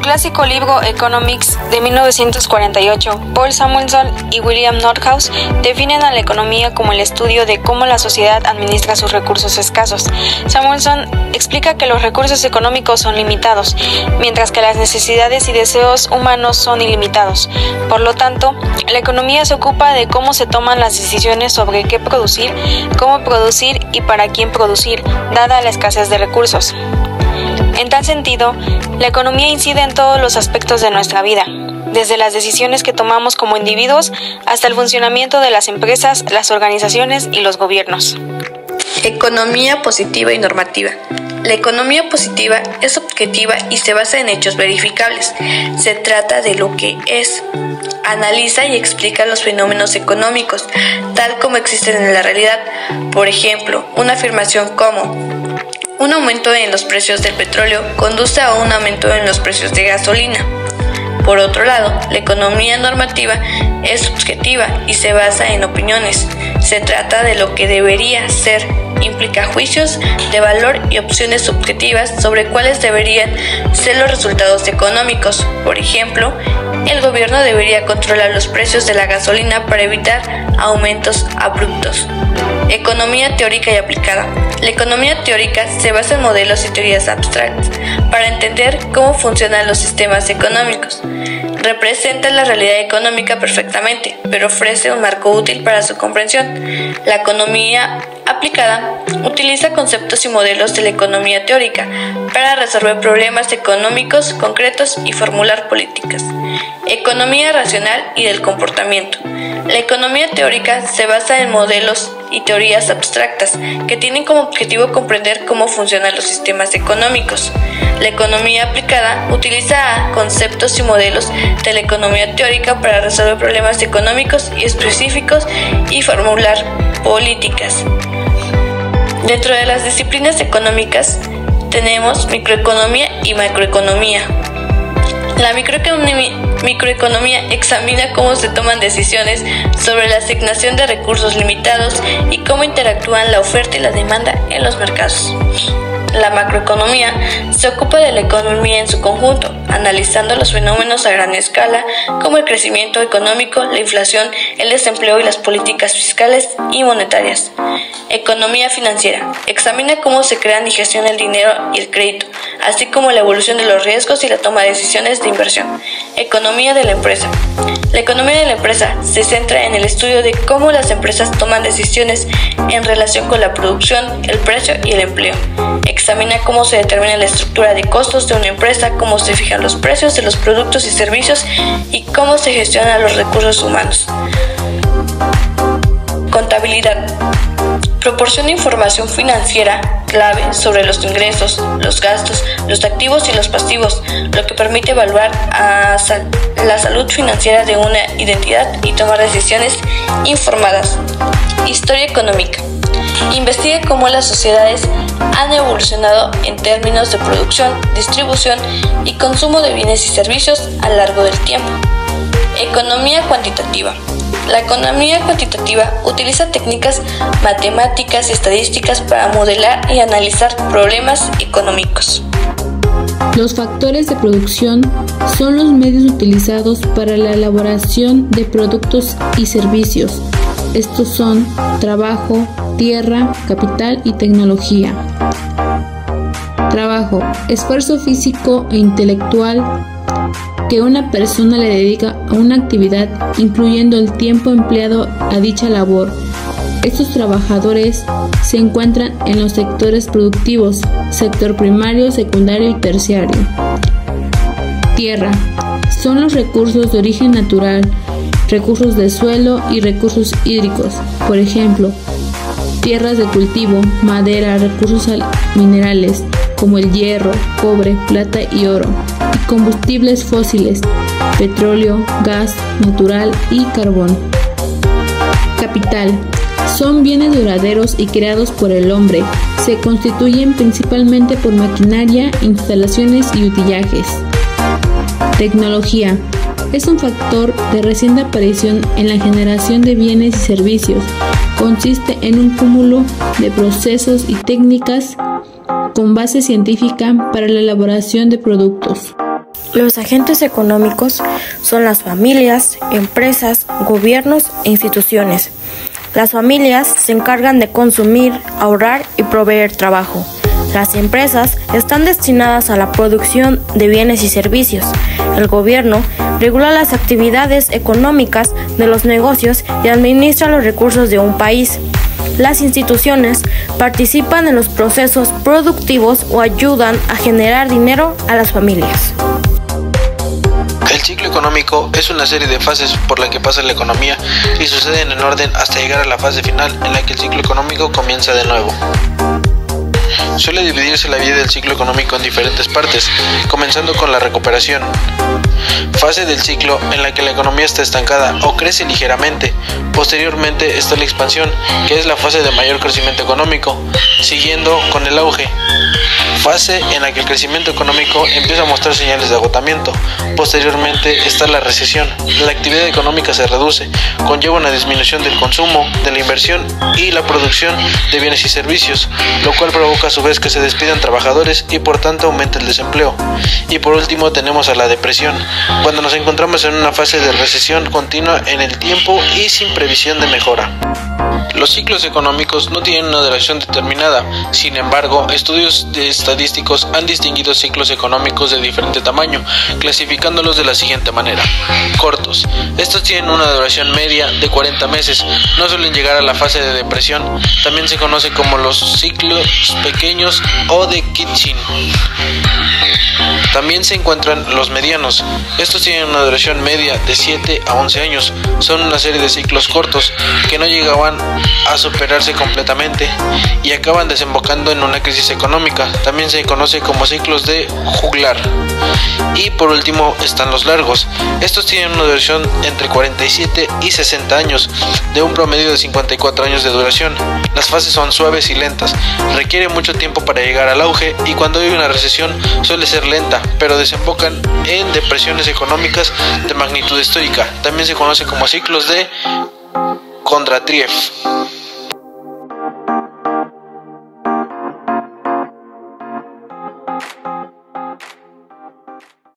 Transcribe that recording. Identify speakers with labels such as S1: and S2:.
S1: clásico libro Economics de 1948, Paul Samuelson y William Nordhaus definen a la economía como el estudio de cómo la sociedad administra sus recursos escasos. Samuelson explica que los recursos económicos son limitados, mientras que las necesidades y deseos humanos son ilimitados. Por lo tanto, la economía se ocupa de cómo se toman las decisiones sobre qué producir, cómo producir y para quién producir, dada la escasez de recursos. En tal sentido, la economía incide en todos los aspectos de nuestra vida, desde las decisiones que tomamos como individuos hasta el funcionamiento de las empresas, las organizaciones y los gobiernos.
S2: Economía positiva y normativa. La economía positiva es objetiva y se basa en hechos verificables. Se trata de lo que es. Analiza y explica los fenómenos económicos, tal como existen en la realidad. Por ejemplo, una afirmación como: un aumento en los precios del petróleo conduce a un aumento en los precios de gasolina. Por otro lado, la economía normativa es subjetiva y se basa en opiniones. Se trata de lo que debería ser, implica juicios de valor y opciones subjetivas sobre cuáles deberían ser los resultados económicos. Por ejemplo, el gobierno debería controlar los precios de la gasolina para evitar aumentos abruptos. Economía teórica y aplicada. La economía teórica se basa en modelos y teorías abstractas para entender cómo funcionan los sistemas económicos. Representa la realidad económica perfectamente, pero ofrece un marco útil para su comprensión. La economía aplicada utiliza conceptos y modelos de la economía teórica para resolver problemas económicos concretos y formular políticas. Economía racional y del comportamiento. La economía teórica se basa en modelos y teorías abstractas que tienen como objetivo comprender cómo funcionan los sistemas económicos. La economía aplicada utiliza conceptos y modelos de la economía teórica para resolver problemas económicos y específicos y formular políticas. Dentro de las disciplinas económicas tenemos microeconomía y macroeconomía. La microeconomía examina cómo se toman decisiones sobre la asignación de recursos limitados y cómo interactúan la oferta y la demanda en los mercados. La macroeconomía se ocupa de la economía en su conjunto, analizando los fenómenos a gran escala como el crecimiento económico, la inflación, el desempleo y las políticas fiscales y monetarias. Economía financiera examina cómo se crean y gestionan el dinero y el crédito, así como la evolución de los riesgos y la toma de decisiones de inversión. Economía de la empresa. La economía de la empresa se centra en el estudio de cómo las empresas toman decisiones en relación con la producción, el precio y el empleo. Examina cómo se determina la estructura de costos de una empresa, cómo se fijan los precios de los productos y servicios y cómo se gestionan los recursos humanos. Contabilidad. Proporciona información financiera clave sobre los ingresos, los gastos, los activos y los pasivos, lo que permite evaluar la salud financiera de una identidad y tomar decisiones informadas. Historia económica. Investiga cómo las sociedades han evolucionado en términos de producción, distribución y consumo de bienes y servicios a lo largo del tiempo. Economía cuantitativa. La economía cuantitativa utiliza técnicas matemáticas y estadísticas para modelar y analizar problemas económicos.
S3: Los factores de producción son los medios utilizados para la elaboración de productos y servicios. Estos son trabajo, tierra, capital y tecnología. Trabajo, esfuerzo físico e intelectual que una persona le dedica a una actividad, incluyendo el tiempo empleado a dicha labor. Estos trabajadores se encuentran en los sectores productivos, sector primario, secundario y terciario. Tierra, son los recursos de origen natural, recursos de suelo y recursos hídricos, por ejemplo, tierras de cultivo, madera, recursos minerales como el hierro, cobre, plata y oro, y combustibles fósiles, petróleo, gas natural y carbón. Capital, son bienes duraderos y creados por el hombre, se constituyen principalmente por maquinaria, instalaciones y utillajes. Tecnología, es un factor de reciente aparición en la generación de bienes y servicios. Consiste en un cúmulo de procesos y técnicas con base científica para la elaboración de productos.
S4: Los agentes económicos son las familias, empresas, gobiernos e instituciones. Las familias se encargan de consumir, ahorrar y proveer trabajo. Las empresas están destinadas a la producción de bienes y servicios. El gobierno regula las actividades económicas de los negocios y administra los recursos de un país. Las instituciones participan en los procesos productivos o ayudan a generar dinero a las familias.
S5: El ciclo económico es una serie de fases por la que pasa la economía y suceden en orden hasta llegar a la fase final en la que el ciclo económico comienza de nuevo. Suele dividirse la vida del ciclo económico en diferentes partes, comenzando con la recuperación. Fase del ciclo en la que la economía está estancada o crece ligeramente. Posteriormente está la expansión, que es la fase de mayor crecimiento económico, siguiendo con el auge. Fase en la que el crecimiento económico empieza a mostrar señales de agotamiento. Posteriormente está la recesión. La actividad económica se reduce, conlleva una disminución del consumo, de la inversión y la producción de bienes y servicios, lo cual provoca a su vez que se despidan trabajadores y por tanto aumenta el desempleo. Y por último tenemos a la depresión, cuando nos encontramos en una fase de recesión continua en el tiempo y sin previsión de mejora. Los ciclos económicos no tienen una duración determinada, sin embargo, estudios estadísticos han distinguido ciclos económicos de diferente tamaño, clasificándolos de la siguiente manera. Cortos. Estos tienen una duración media de 40 meses, no suelen llegar a la fase de depresión, también se conoce como los ciclos pequeños o de Kitchin. También se encuentran los medianos. Estos tienen una duración media de 7 a 11 años. Son una serie de ciclos cortos que no llegaban a superarse completamente y acaban desembocando en una crisis económica. También se conoce como ciclos de juglar. Y por último están los largos. Estos tienen una duración entre 47 y 60 años, de un promedio de 54 años de duración. Las fases son suaves y lentas. Requiere mucho tiempo para llegar al auge y cuando hay una recesión suele ser lenta, pero desembocan en depresiones económicas de magnitud histórica. También se conoce como ciclos de Kondratiev.